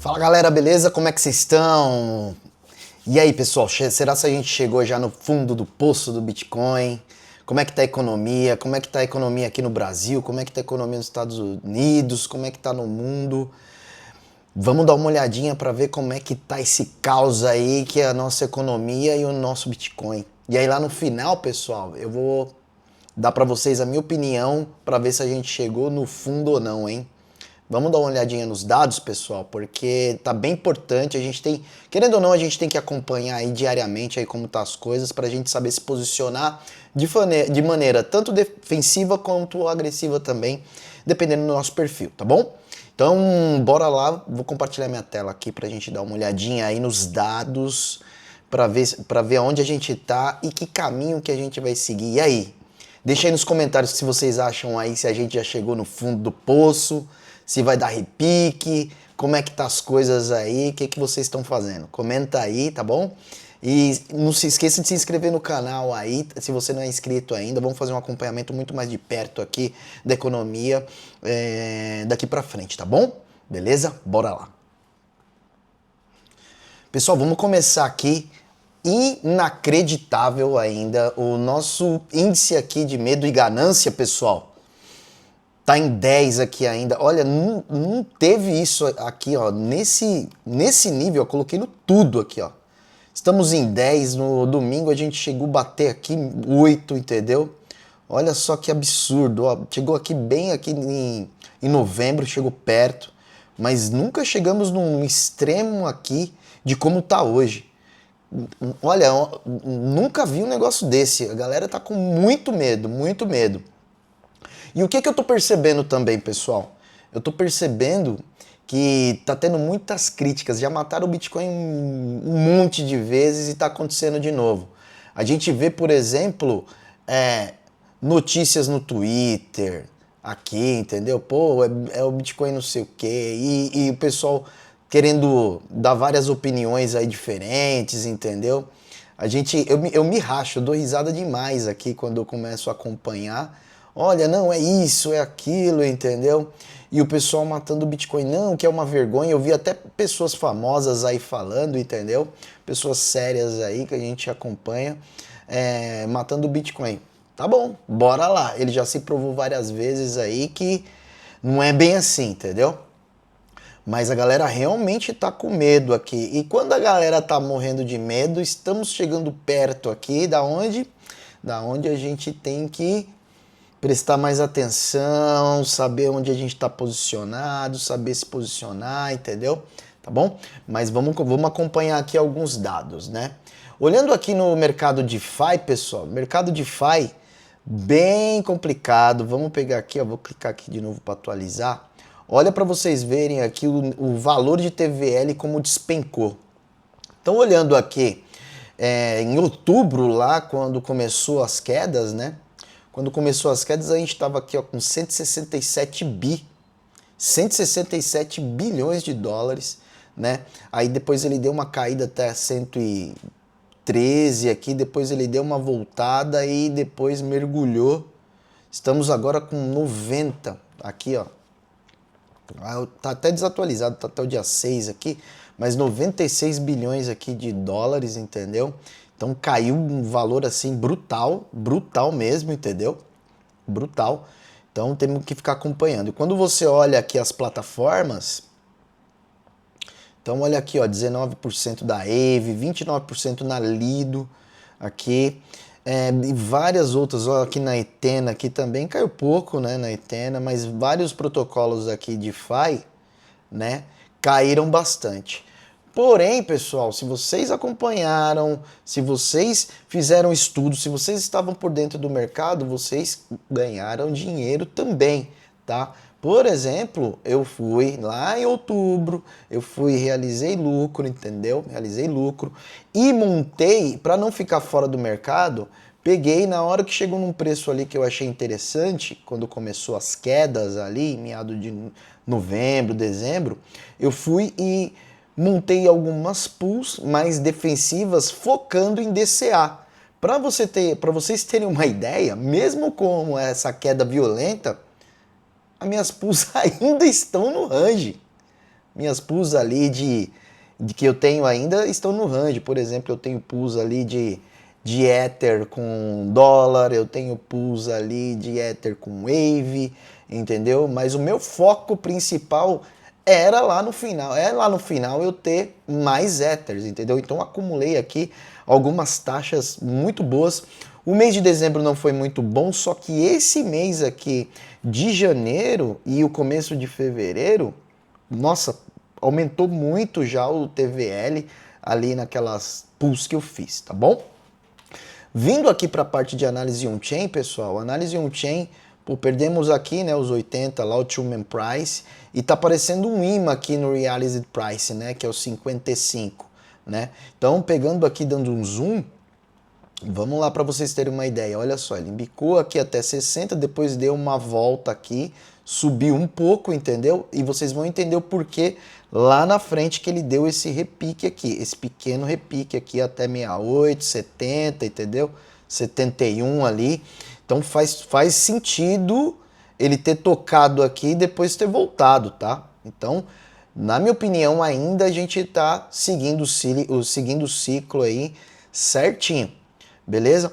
Fala galera, beleza? Como é que vocês estão? E aí pessoal, será que a gente chegou já no fundo do poço do Bitcoin? Como é que tá a economia? Como é que tá a economia aqui no Brasil? Como é que tá a economia nos Estados Unidos? Como é que tá no mundo? Vamos dar uma olhadinha para ver como é que tá esse caos aí que é a nossa economia e o nosso Bitcoin. E aí lá no final, pessoal, eu vou dar para vocês a minha opinião para ver se a gente chegou no fundo ou não, hein? Vamos dar uma olhadinha nos dados, pessoal, porque tá bem importante. A gente tem, querendo ou não, a gente tem que acompanhar aí diariamente aí como tá as coisas para a gente saber se posicionar de maneira tanto defensiva quanto agressiva também, dependendo do nosso perfil, tá bom? Então, bora lá, vou compartilhar minha tela aqui para a gente dar uma olhadinha aí nos dados, para ver aonde a gente tá e que caminho que a gente vai seguir. E aí? Deixa aí nos comentários se vocês acham aí se a gente já chegou no fundo do poço, se vai dar repique, como é que tá as coisas aí, o que vocês estão fazendo. Comenta aí, tá bom? E não se esqueça de se inscrever no canal aí, se você não é inscrito ainda. Vamos fazer um acompanhamento muito mais de perto aqui da economia daqui pra frente, tá bom? Beleza? Bora lá. Pessoal, vamos começar aqui. Inacreditável ainda o nosso índice aqui de medo e ganância, pessoal. Tá em 10 aqui ainda. Olha, não teve isso aqui, ó. Nesse nível, eu coloquei no tudo aqui, ó. Estamos em 10, no domingo a gente chegou a bater aqui 8, entendeu? Olha só que absurdo, ó. Chegou aqui bem aqui em novembro, chegou perto. Mas nunca chegamos num extremo aqui de como tá hoje. Olha, nunca vi um negócio desse. A galera tá com muito medo, muito medo. E o que eu tô percebendo também, pessoal? Eu tô percebendo que tá tendo muitas críticas. Já mataram o Bitcoin um monte de vezes e tá acontecendo de novo. A gente vê, por exemplo, notícias no Twitter, aqui, entendeu? Pô, é o Bitcoin não sei o quê. E o pessoal querendo dar várias opiniões aí diferentes, entendeu? Eu me racho, eu dou risada demais aqui quando eu começo a acompanhar. Olha, não, é isso, é aquilo, entendeu? E o pessoal matando o Bitcoin, não, que é uma vergonha. Eu vi até pessoas famosas aí falando, entendeu? Pessoas sérias aí que a gente acompanha, matando o Bitcoin. Tá bom, bora lá. Ele já se provou várias vezes aí que não é bem assim, entendeu? Mas a galera realmente tá com medo aqui. E quando a galera tá morrendo de medo, estamos chegando perto aqui da onde? Da onde a gente tem que prestar mais atenção, saber onde a gente está posicionado, saber se posicionar, entendeu? Tá bom? Mas vamos acompanhar aqui alguns dados, né? Olhando aqui no mercado DeFi, pessoal, mercado DeFi bem complicado. Vamos pegar aqui, ó, vou clicar aqui de novo para atualizar. Olha para vocês verem aqui o valor de TVL como despencou. Então, olhando aqui em outubro, lá quando começou as quedas, né? Quando começou as quedas, a gente estava aqui ó, com 167 bilhões de dólares, né? Aí depois ele deu uma caída até 113 aqui, depois ele deu uma voltada e depois mergulhou. Estamos agora com 90 aqui, ó. Tá até desatualizado, tá até o dia 6 aqui, mas 96 bilhões aqui de dólares, entendeu? Então caiu um valor assim brutal, brutal mesmo, entendeu? Brutal. Então temos que ficar acompanhando. E quando você olha aqui as plataformas, então olha aqui, ó, 19% da Aave, 29% na Lido, aqui, e várias outras, ó, aqui na Ethena, aqui também caiu pouco, né, na Ethena, mas vários protocolos aqui de DeFi, né, caíram bastante. Porém, pessoal, se vocês acompanharam, se vocês fizeram estudos, se vocês estavam por dentro do mercado, vocês ganharam dinheiro também, tá? Por exemplo, eu fui lá em outubro, realizei lucro, entendeu? Realizei lucro e montei, para não ficar fora do mercado, peguei na hora que chegou num preço ali que eu achei interessante, quando começou as quedas ali, em meado de novembro, dezembro, eu fui e montei algumas pools mais defensivas focando em DCA. Para vocês terem uma ideia, mesmo com essa queda violenta, as minhas pools ainda estão no range. Minhas pools ali de que eu tenho ainda estão no range. Por exemplo, eu tenho pools ali de Ether com dólar, eu tenho pools ali de Ether com Wave, entendeu? Mas o meu foco principal era lá no final eu ter mais Ethers, entendeu? Então eu acumulei aqui algumas taxas muito boas. O mês de dezembro não foi muito bom, só que esse mês aqui de janeiro e o começo de fevereiro, nossa, aumentou muito já o TVL ali naquelas pools que eu fiz, tá bom? Vindo aqui para a parte de análise on-chain, pessoal, análise on-chain, pô, perdemos aqui, né, os 80 lá, o Two-Man Price, e tá aparecendo um imã aqui no Realized Price, né, que é o 55, né? Então, pegando aqui, dando um zoom, vamos lá para vocês terem uma ideia. Olha só, ele embicou aqui até 60, depois deu uma volta aqui, subiu um pouco, entendeu? E vocês vão entender o porquê lá na frente que ele deu esse repique aqui, esse pequeno repique aqui até 68, 70, entendeu? 71 ali. Então faz sentido ele ter tocado aqui e depois ter voltado, tá? Então, na minha opinião, ainda a gente tá seguindo o ciclo aí certinho. Beleza?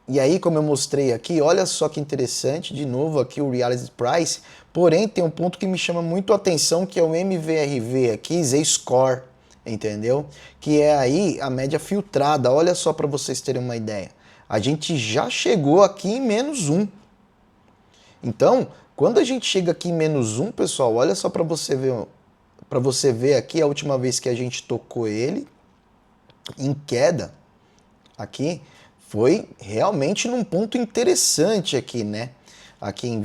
E aí, como eu mostrei aqui, olha só que interessante, de novo aqui o Realized Price, porém tem um ponto que me chama muito a atenção, que é o MVRV aqui, Z-Score, entendeu? Que é aí a média filtrada, olha só para vocês terem uma ideia. A gente já chegou aqui em -1. Então, quando a gente chega aqui em -1, pessoal, olha só para você ver aqui a última vez que a gente tocou ele em queda, aqui foi realmente num ponto interessante aqui, né? Aqui em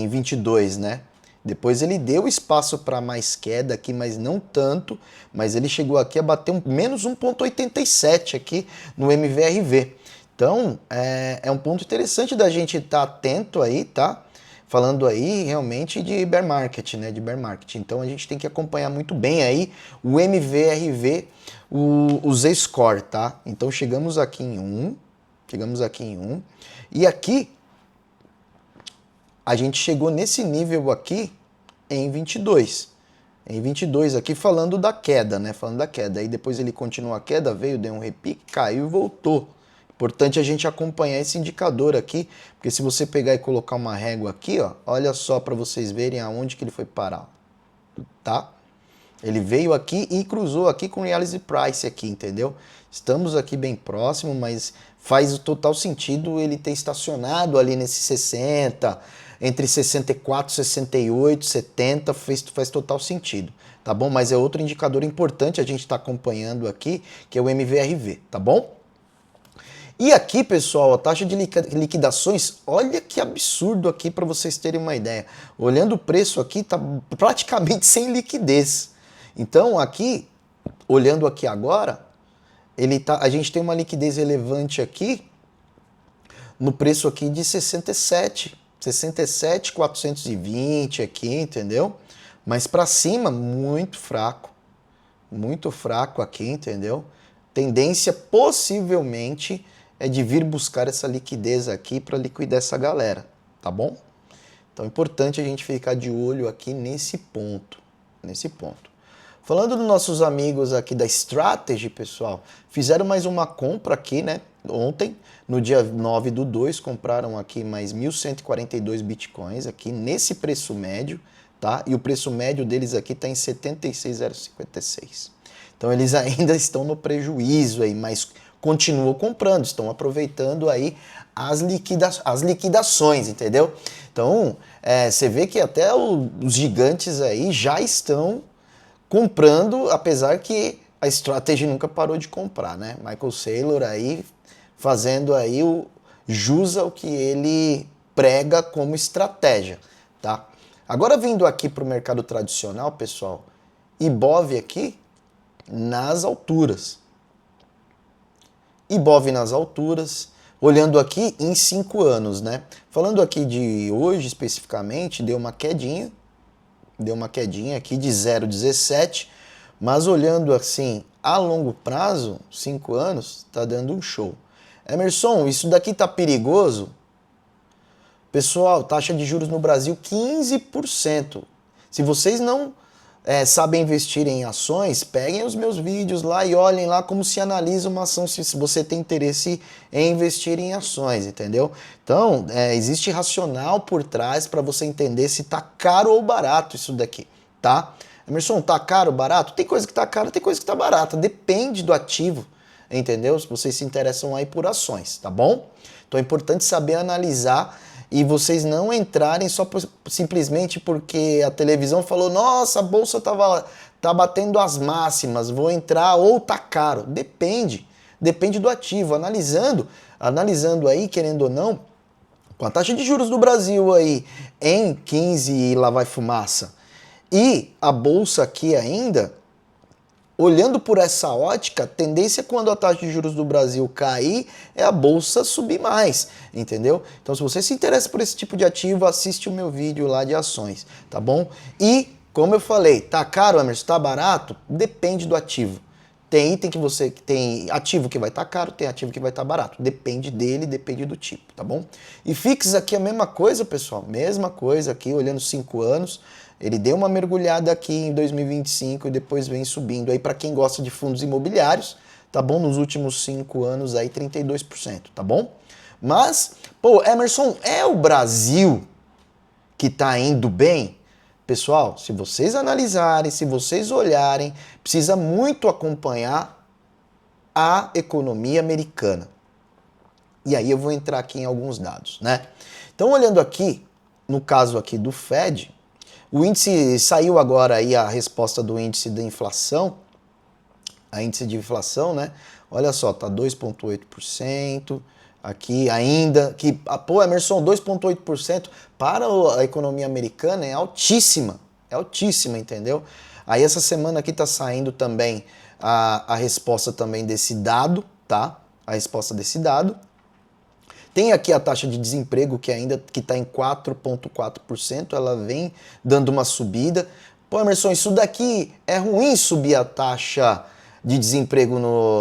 22, né? Depois ele deu espaço para mais queda aqui, mas não tanto, mas ele chegou aqui a bater menos 1,87 aqui no MVRV. Então, é um ponto interessante da gente estar atento aí, tá? Falando aí realmente de bear market, né? De bear market. Então a gente tem que acompanhar muito bem aí o MVRV, o Z-Score, tá? Então chegamos aqui em 1, e aqui a gente chegou nesse nível aqui em 22. Em 22 aqui falando da queda, né? Falando da queda. Aí depois ele continuou a queda, veio, deu um repique, caiu e voltou. Importante a gente acompanhar esse indicador aqui, porque se você pegar e colocar uma régua aqui, ó, olha só para vocês verem aonde que ele foi parar, tá? Ele veio aqui e cruzou aqui com o Realized Price aqui, entendeu? Estamos aqui bem próximo, mas faz o total sentido ele ter estacionado ali nesse 60, entre 64, 68, 70, faz total sentido, tá bom? Mas é outro indicador importante a gente está acompanhando aqui, que é o MVRV, tá bom? E aqui, pessoal, a taxa de liquidações, olha que absurdo aqui para vocês terem uma ideia. Olhando o preço aqui, tá praticamente sem liquidez. Então, aqui, olhando aqui agora, a gente tem uma liquidez relevante aqui no preço aqui de 67,420 aqui, entendeu? Mas para cima, muito fraco aqui, entendeu? Tendência possivelmente é de vir buscar essa liquidez aqui para liquidar essa galera, tá bom? Então é importante a gente ficar de olho aqui nesse ponto, Falando dos nossos amigos aqui da Strategy, pessoal, fizeram mais uma compra aqui, né? Ontem, no dia 9/2, compraram aqui mais 1.142 bitcoins aqui nesse preço médio, tá? E o preço médio deles aqui está em 76,056. Então eles ainda estão no prejuízo aí, mas continuam comprando, estão aproveitando aí as liquidações, entendeu? Então, você vê que até os gigantes aí já estão comprando, apesar que a Strategy nunca parou de comprar, né? Michael Saylor aí fazendo aí jus ao que ele prega como estratégia, tá? Agora vindo aqui para o mercado tradicional, pessoal, Ibov aqui nas alturas. Ibov nas alturas, olhando aqui em 5 anos, né? Falando aqui de hoje especificamente, deu uma quedinha aqui de 0,17, mas olhando assim a longo prazo, 5 anos, tá dando um show. Emerson, isso daqui tá perigoso? Pessoal, taxa de juros no Brasil 15%. Se vocês não sabem investir em ações, peguem os meus vídeos lá e olhem lá como se analisa uma ação, se você tem interesse em investir em ações, entendeu? Então, existe racional por trás para você entender se tá caro ou barato isso daqui, tá? Emerson, tá caro ou barato? Tem coisa que tá cara, tem coisa que tá barata, depende do ativo, entendeu? Se vocês se interessam aí por ações, tá bom? Então é importante saber analisar e vocês não entrarem simplesmente porque a televisão falou, nossa, a bolsa tá batendo as máximas, vou entrar ou tá caro. Depende do ativo. Analisando aí, querendo ou não, com a taxa de juros do Brasil aí em 15 e lá vai fumaça, e a bolsa aqui ainda, olhando por essa ótica, a tendência quando a taxa de juros do Brasil cair é a bolsa subir mais, entendeu? Então, se você se interessa por esse tipo de ativo, assiste o meu vídeo lá de ações, tá bom? E, como eu falei, tá caro, Emerson, tá barato? Depende do ativo. Tem item tem ativo que vai estar caro, tem ativo que vai estar barato. Depende dele, depende do tipo, tá bom? E fix aqui a mesma coisa, pessoal, mesma coisa aqui, olhando 5 anos. Ele deu uma mergulhada aqui em 2025 e depois vem subindo. Aí para quem gosta de fundos imobiliários, tá bom? Nos últimos 5 anos aí 32%, tá bom? Mas, pô, Emerson, é o Brasil que tá indo bem? Pessoal, se vocês analisarem, se vocês olharem, precisa muito acompanhar a economia americana. E aí eu vou entrar aqui em alguns dados, né? Então, olhando aqui, no caso aqui do Fed, o índice, saiu agora aí a resposta do índice da inflação, a índice de inflação, né? Olha só, tá 2,8%, aqui ainda, pô, Emerson, 2,8% para a economia americana é altíssima, entendeu? Aí essa semana aqui tá saindo também a resposta também desse dado, tá? A resposta desse dado. Tem aqui a taxa de desemprego que ainda está em 4,4%, ela vem dando uma subida. Pô, Emerson, isso daqui é ruim subir a taxa de desemprego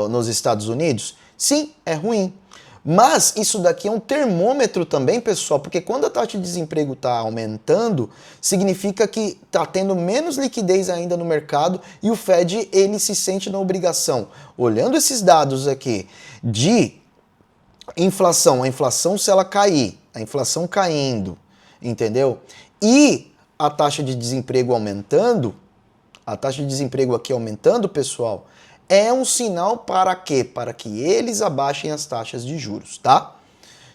nos Estados Unidos? Sim, é ruim. Mas isso daqui é um termômetro também, pessoal, porque quando a taxa de desemprego está aumentando, significa que está tendo menos liquidez ainda no mercado e o Fed ele se sente na obrigação, olhando esses dados aqui de inflação, a inflação se ela cair, a inflação caindo, entendeu? E a taxa de desemprego aumentando, a taxa de desemprego aqui aumentando, pessoal, é um sinal para quê? Para que eles abaixem as taxas de juros, tá?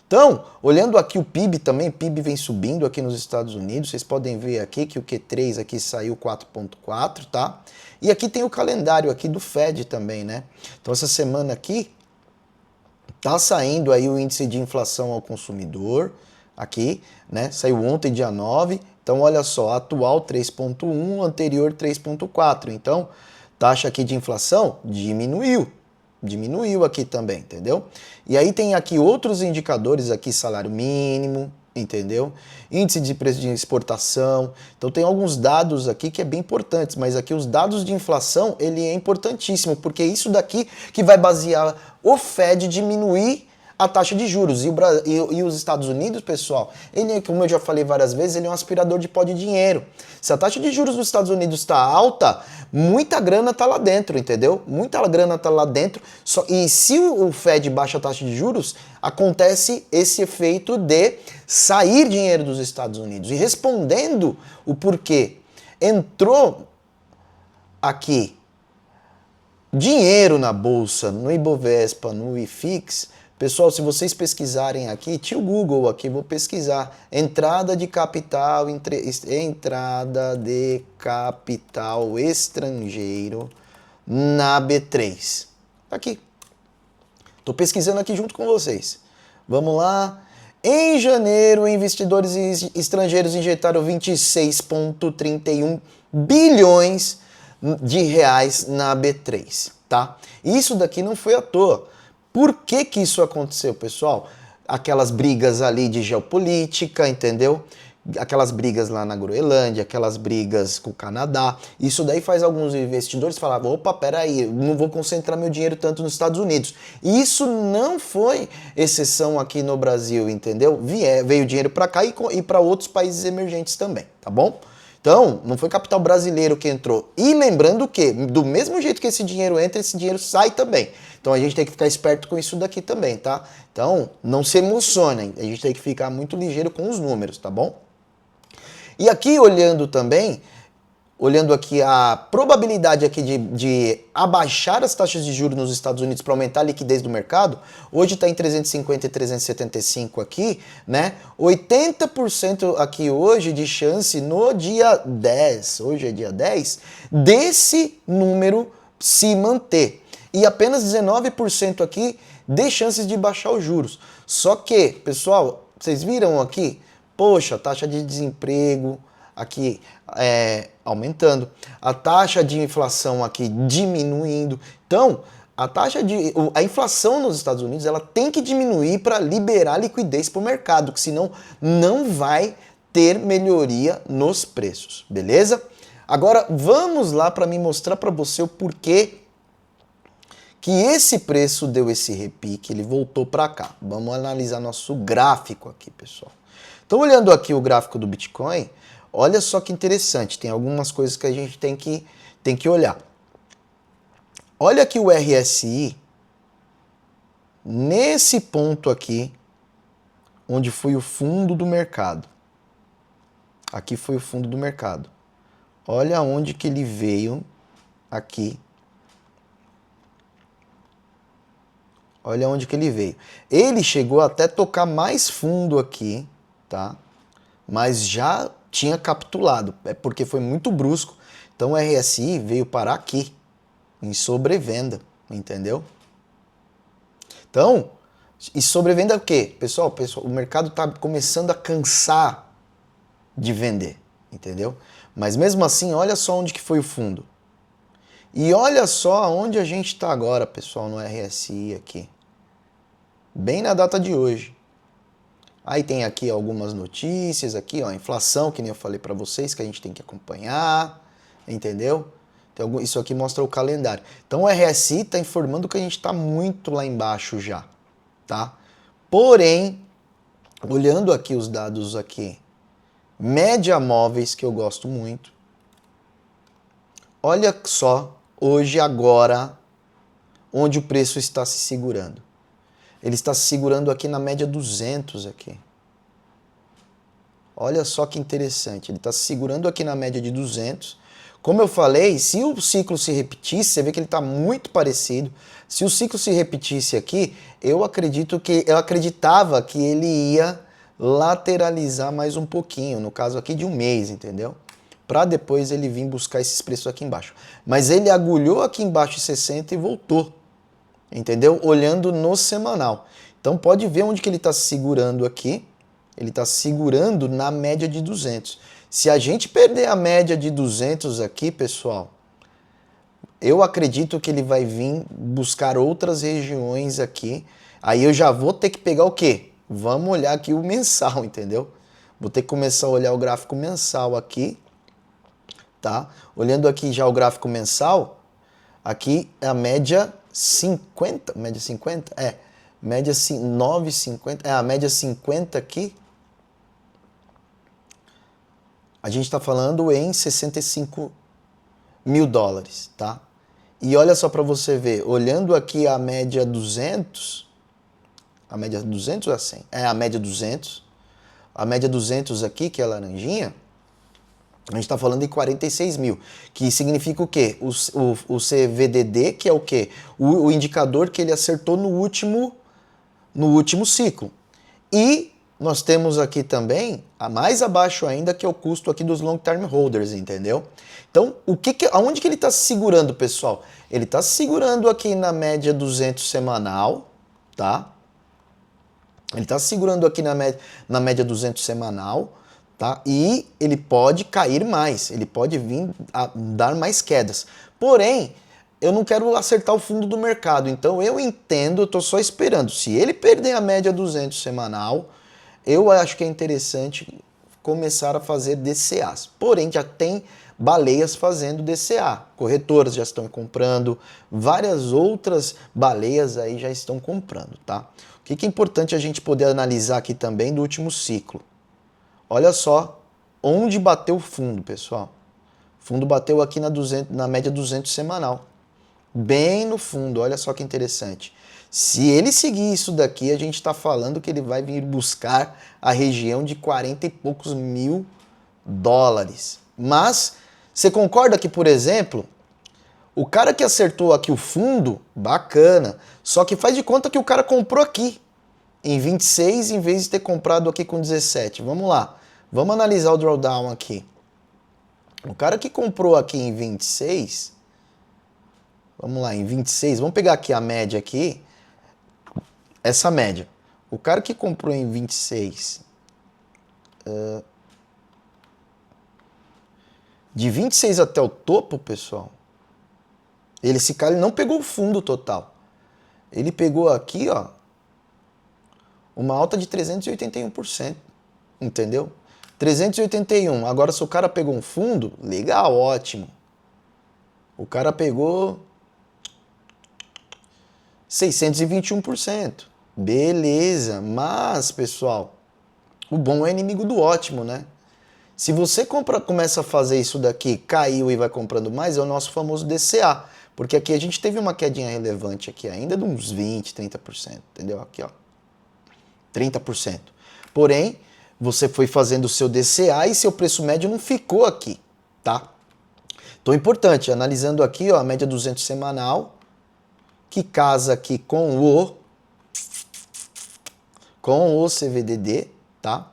Então, olhando aqui o PIB também, o PIB vem subindo aqui nos Estados Unidos, vocês podem ver aqui que o Q3 aqui saiu 4,4, tá? E aqui tem o calendário aqui do Fed também, né? Então essa semana aqui, tá saindo aí o índice de inflação ao consumidor, aqui, né? Saiu ontem, dia 9. Então, olha só, atual 3,1, anterior 3,4. Então, taxa aqui de inflação diminuiu. Diminuiu aqui também, entendeu? E aí tem aqui outros indicadores aqui, salário mínimo, entendeu? Índice de preço de exportação. Então tem alguns dados aqui que é bem importantes, mas aqui os dados de inflação, ele é importantíssimo, porque é isso daqui que vai basear o Fed diminuir a taxa de juros. E os Estados Unidos, pessoal, ele, como eu já falei várias vezes, ele é um aspirador de pó de dinheiro. Se a taxa de juros dos Estados Unidos está alta, muita grana está lá dentro, entendeu? Muita grana está lá dentro. E se o Fed baixa a taxa de juros, acontece esse efeito de sair dinheiro dos Estados Unidos. E respondendo o porquê, entrou aqui dinheiro na bolsa, no Ibovespa, no IFIX. Pessoal, se vocês pesquisarem aqui, tio Google aqui, vou pesquisar, entrada de capital estrangeiro na B3. Aqui. Tô pesquisando aqui junto com vocês. Vamos lá. Em janeiro, investidores estrangeiros injetaram 26,31 bilhões de reais na B3, tá? Isso daqui não foi à toa. Por que que isso aconteceu, pessoal? Aquelas brigas ali de geopolítica, entendeu? Aquelas brigas lá na Groenlândia, aquelas brigas com o Canadá. Isso daí faz alguns investidores falar, opa, peraí, não vou concentrar meu dinheiro tanto nos Estados Unidos. E isso não foi exceção aqui no Brasil, entendeu? Veio dinheiro para cá e para outros países emergentes também, tá bom? Então, não foi capital brasileiro que entrou. E lembrando que, do mesmo jeito que esse dinheiro entra, esse dinheiro sai também. Então a gente tem que ficar esperto com isso daqui também, tá? Então, não se emocionem. A gente tem que ficar muito ligeiro com os números, tá bom? E aqui olhando também, olhando aqui a probabilidade aqui de abaixar as taxas de juros nos Estados Unidos para aumentar a liquidez do mercado, hoje está em 350 e 375 aqui, né? 80% aqui hoje de chance no dia 10, hoje é dia 10, desse número se manter. E apenas 19% aqui de chances de baixar os juros. Só que, pessoal, vocês viram aqui? Poxa, taxa de desemprego aqui aumentando, a taxa de inflação aqui diminuindo. Então, a inflação nos Estados Unidos ela tem que diminuir para liberar liquidez para o mercado, que senão não vai ter melhoria nos preços, beleza? Agora vamos lá para me mostrar para você o porquê que esse preço deu esse repique, ele voltou para cá. Vamos analisar nosso gráfico aqui, pessoal. Então, olhando aqui o gráfico do Bitcoin, olha só que interessante, tem algumas coisas que a gente tem que olhar. Olha aqui o RSI, nesse ponto aqui, onde foi o fundo do mercado. Aqui foi o fundo do mercado. Olha onde que ele veio aqui. Olha onde que ele veio. Ele chegou até tocar mais fundo aqui, tá? Mas já tinha capitulado, é porque foi muito brusco. Então o RSI veio parar aqui, em sobrevenda, entendeu? Então, e sobrevenda é o quê? Pessoal, o mercado está começando a cansar de vender, entendeu? Mas mesmo assim, olha só onde que foi o fundo. E olha só onde a gente está agora, pessoal, no RSI aqui. Bem na data de hoje. Aí tem aqui algumas notícias, aqui, ó, inflação, que nem eu falei para vocês, que a gente tem que acompanhar, entendeu? Isso aqui mostra o calendário. Então o RSI está informando que a gente está muito lá embaixo já, tá? Porém, olhando aqui os dados aqui, média móveis, que eu gosto muito, olha só, hoje, agora, onde o preço está se segurando. Ele está se segurando aqui na média 200 aqui. Olha só que interessante, ele está se segurando aqui na média de 200. Como eu falei, se o ciclo se repetisse, você vê que ele está muito parecido. Se o ciclo se repetisse aqui, eu acreditava que ele ia lateralizar mais um pouquinho, no caso aqui de um mês, entendeu? Para depois ele vir buscar esses preços aqui embaixo. Mas ele agulhou aqui embaixo de 60 e voltou. Entendeu? Olhando no semanal. Então pode ver onde que ele está segurando aqui. Ele está segurando na média de 200. Se a gente perder a média de 200 aqui, pessoal, eu acredito que ele vai vir buscar outras regiões aqui. Aí eu já vou ter que pegar o quê? Vamos olhar aqui o mensal, entendeu? Vou ter que começar a olhar o gráfico mensal aqui, tá? Olhando aqui já o gráfico mensal, aqui é a média 50, média 50? Média 9,50, a média 50 aqui. A gente está falando em 65 mil dólares, tá? E olha só para você ver, olhando aqui a média 200, a média 200 ou a 100? A média 200. A média 200 aqui, que é a laranjinha, a gente está falando em 46 mil, que significa o quê? O CVDD, que é o quê? O indicador que ele acertou no último ciclo. E nós temos aqui também, a mais abaixo ainda, que é o custo aqui dos long term holders, entendeu? Então, aonde que ele está se segurando, pessoal? Ele está se segurando aqui na média 200 semanal, tá? Ele está se segurando aqui na média 200 semanal, tá? E ele pode cair mais, ele pode vir a dar mais quedas. Porém, eu não quero acertar o fundo do mercado, então eu entendo, eu estou só esperando. Se ele perder a média 200 semanal, eu acho que é interessante começar a fazer DCAs. Porém, já tem baleias fazendo DCA, corretoras já estão comprando, várias outras baleias aí já estão comprando, tá? O que é importante a gente poder analisar aqui também do último ciclo? Olha só onde bateu o fundo, pessoal. O fundo bateu aqui na média 200 semanal. Bem no fundo, olha só que interessante. Se ele seguir isso daqui, a gente está falando que ele vai vir buscar a região de 40 e poucos mil dólares. Mas, você concorda que, por exemplo, o cara que acertou aqui o fundo, bacana, só que faz de conta que o cara comprou aqui em 26 em vez de ter comprado aqui com 17. Vamos lá, vamos analisar o drawdown aqui. O cara que comprou aqui em 26, vamos lá, em 26, vamos pegar aqui a média aqui, essa média. O cara que comprou em 26, de 26 até o topo, pessoal, esse cara não pegou o fundo total. Ele pegou aqui, ó, uma alta de 381%, entendeu? 381. Agora, se o cara pegou um fundo, legal, ótimo. O cara pegou 621%. Beleza, mas, pessoal, o bom é inimigo do ótimo, né? Se você começa a fazer isso daqui, caiu e vai comprando mais, é o nosso famoso DCA. Porque aqui a gente teve uma quedinha relevante aqui ainda de uns 20, 30%, entendeu? Aqui, ó, 30%. Porém, você foi fazendo o seu DCA e seu preço médio não ficou aqui, tá? Então, importante, analisando aqui, ó, a média 200 semanal, que casa aqui com o CVDD, tá?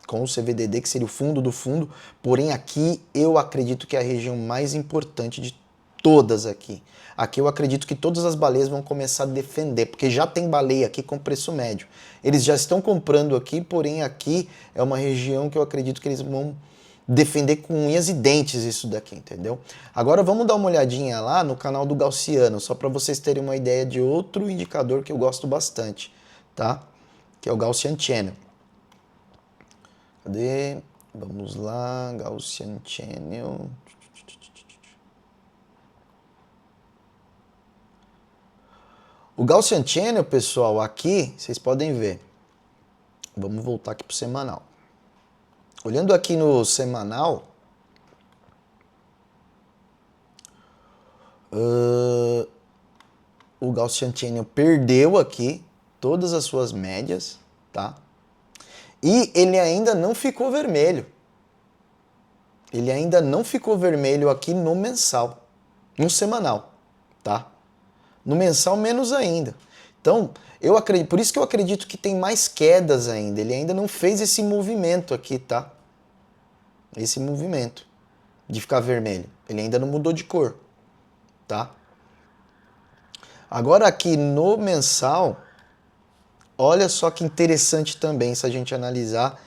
Com o CVDD, que seria o fundo do fundo. Porém, aqui eu acredito que é a região mais importante de todas aqui. Aqui eu acredito que todas as baleias vão começar a defender, porque já tem baleia aqui com preço médio. Eles já estão comprando aqui, porém aqui é uma região que eu acredito que eles vão defender com unhas e dentes isso daqui, entendeu? Agora vamos dar uma olhadinha lá no canal do Gaussiano, só para vocês terem uma ideia de outro indicador que eu gosto bastante, tá? Que é o Gaussian Channel. Cadê? Vamos lá, Gaussian Channel. O Gaussian Channel, pessoal, aqui, vocês podem ver. Vamos voltar aqui para o semanal. Olhando aqui no semanal, o Gaussian Channel perdeu aqui todas as suas médias, tá? E ele ainda não ficou vermelho. Ele ainda não ficou vermelho aqui no mensal, no semanal, tá? No mensal, menos ainda. Então, eu acredito, por isso que eu acredito que tem mais quedas ainda. Ele ainda não fez esse movimento aqui, tá? Esse movimento de ficar vermelho. Ele ainda não mudou de cor, tá? Agora aqui no mensal, olha só que interessante também se a gente analisar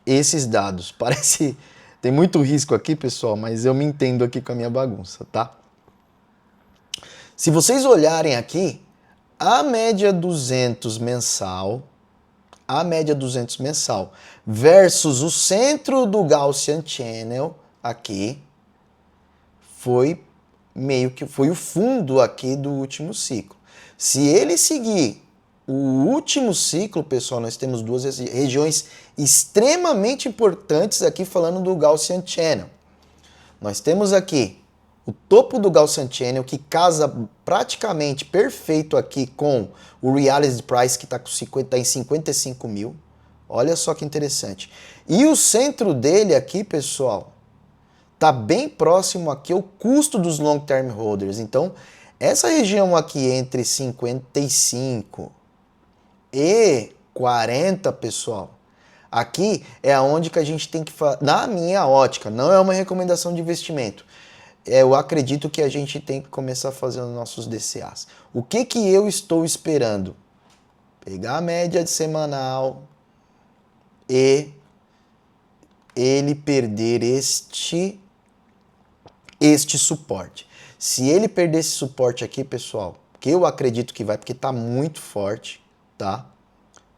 esses dados. Parece... Tem muito risco aqui, pessoal, mas eu me entendo aqui com a minha bagunça, tá? Se vocês olharem aqui, a média 200 mensal, versus o centro do Gaussian Channel aqui, foi meio que foi o fundo aqui do último ciclo. Se ele seguir o último ciclo, pessoal, nós temos duas regiões extremamente importantes aqui falando do Gaussian Channel. Nós temos aqui o topo do Gaussian Channel, que casa praticamente perfeito aqui com o Reality Price, que está em 55 mil. Olha só que interessante. E o centro dele aqui, pessoal, está bem próximo aqui ao custo dos Long Term Holders. Então, essa região aqui entre 55 e 40, pessoal, aqui é aonde que a gente tem que, na minha ótica, não é uma recomendação de investimento, eu acredito que a gente tem que começar a fazer os nossos DCAs. O que que eu estou esperando? Pegar a média de semanal e ele perder este suporte. Se ele perder esse suporte aqui, pessoal, que eu acredito que vai, porque está muito forte, tá?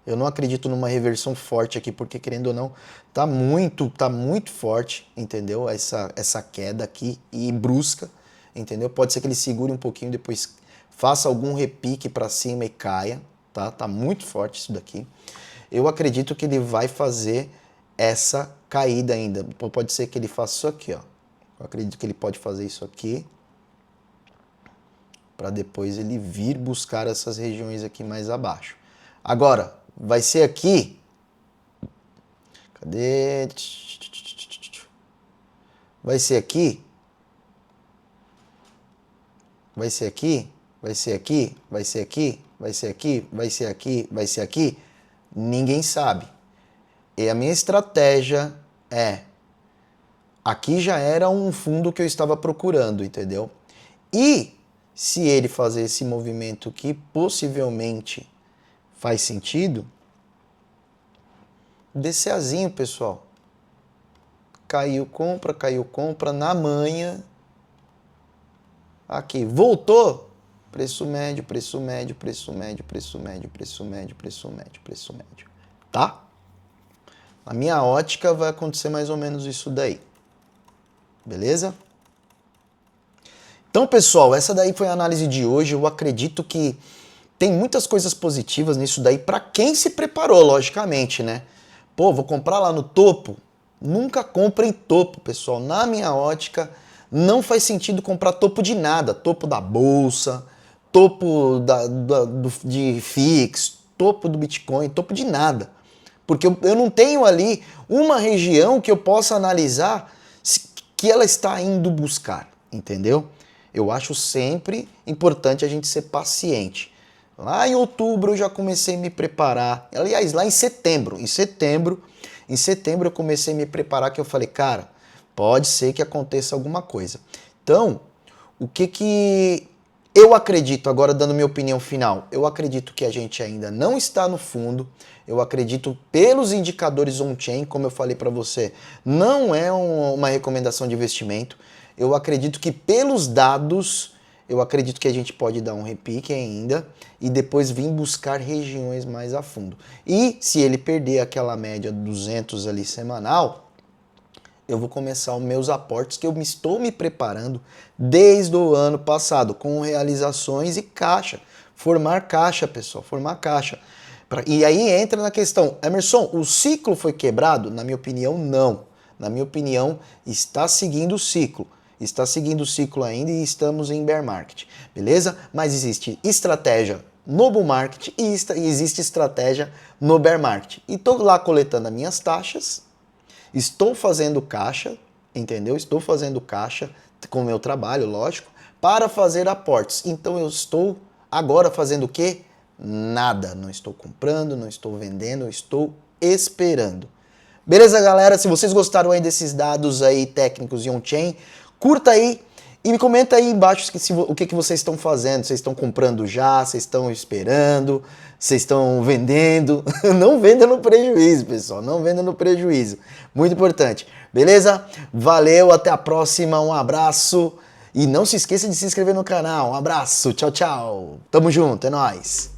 Eu não acredito numa reversão forte aqui, porque querendo ou não, tá muito forte, entendeu? Essa queda aqui e brusca, entendeu? Pode ser que ele segure um pouquinho, depois faça algum repique para cima e caia, tá? Tá muito forte isso daqui. Eu acredito que ele vai fazer essa caída ainda. Pode ser que ele faça isso aqui, ó. Eu acredito que ele pode fazer isso aqui, para depois ele vir buscar essas regiões aqui mais abaixo. Agora, vai ser aqui. Cadê? Vai ser aqui. Vai ser aqui. Vai ser aqui. Vai ser aqui. Vai ser aqui. Vai ser aqui. Vai ser aqui. Ninguém sabe. E a minha estratégia é... Aqui já era um fundo que eu estava procurando, entendeu? E se ele fazer esse movimento que possivelmente faz sentido, DCAzinho, pessoal. Caiu compra na manha. Aqui, voltou. Preço médio, preço médio, preço médio, preço médio, preço médio, preço médio, preço médio. Tá? Na minha ótica vai acontecer mais ou menos isso daí. Beleza? Então, pessoal, essa daí foi a análise de hoje. Eu acredito que tem muitas coisas positivas nisso daí para quem se preparou, logicamente, né? Pô, vou comprar lá no topo? Nunca compra em topo, pessoal. Na minha ótica, não faz sentido comprar topo de nada. Topo da bolsa, topo de FIX, topo do Bitcoin, topo de nada. Porque eu não tenho ali uma região que eu possa analisar que ela está indo buscar, entendeu? Eu acho sempre importante a gente ser paciente. Lá em outubro eu já comecei a me preparar. Aliás, lá em setembro eu comecei a me preparar, que eu falei, cara, pode ser que aconteça alguma coisa. Então, o que eu acredito, agora dando minha opinião final, eu acredito que a gente ainda não está no fundo. Eu acredito pelos indicadores on-chain, como eu falei para você, não é uma recomendação de investimento. Eu acredito que pelos dados, eu acredito que a gente pode dar um repique ainda e depois vir buscar regiões mais a fundo. E se ele perder aquela média 200 ali semanal, eu vou começar os meus aportes que eu estou me preparando desde o ano passado, com realizações e caixa. Formar caixa, pessoal, formar caixa. E aí entra na questão, Emerson, o ciclo foi quebrado? Na minha opinião, não. Na minha opinião, está seguindo o ciclo. Está seguindo o ciclo ainda e estamos em bear market, beleza? Mas existe estratégia no bull market e existe estratégia no bear market. E estou lá coletando as minhas taxas, estou fazendo caixa, entendeu? Estou fazendo caixa com o meu trabalho, lógico, para fazer aportes. Então eu estou agora fazendo o quê? Nada. Não estou comprando, não estou vendendo, eu estou esperando. Beleza, galera? Se vocês gostaram aí desses dados aí técnicos e on-chain, curta aí e me comenta aí embaixo o que vocês estão fazendo. Vocês estão comprando já? Vocês estão esperando? Vocês estão vendendo? Não venda no prejuízo, pessoal. Não venda no prejuízo. Muito importante. Beleza? Valeu, até a próxima. Um abraço. E não se esqueça de se inscrever no canal. Um abraço. Tchau, tchau. Tamo junto. É nóis.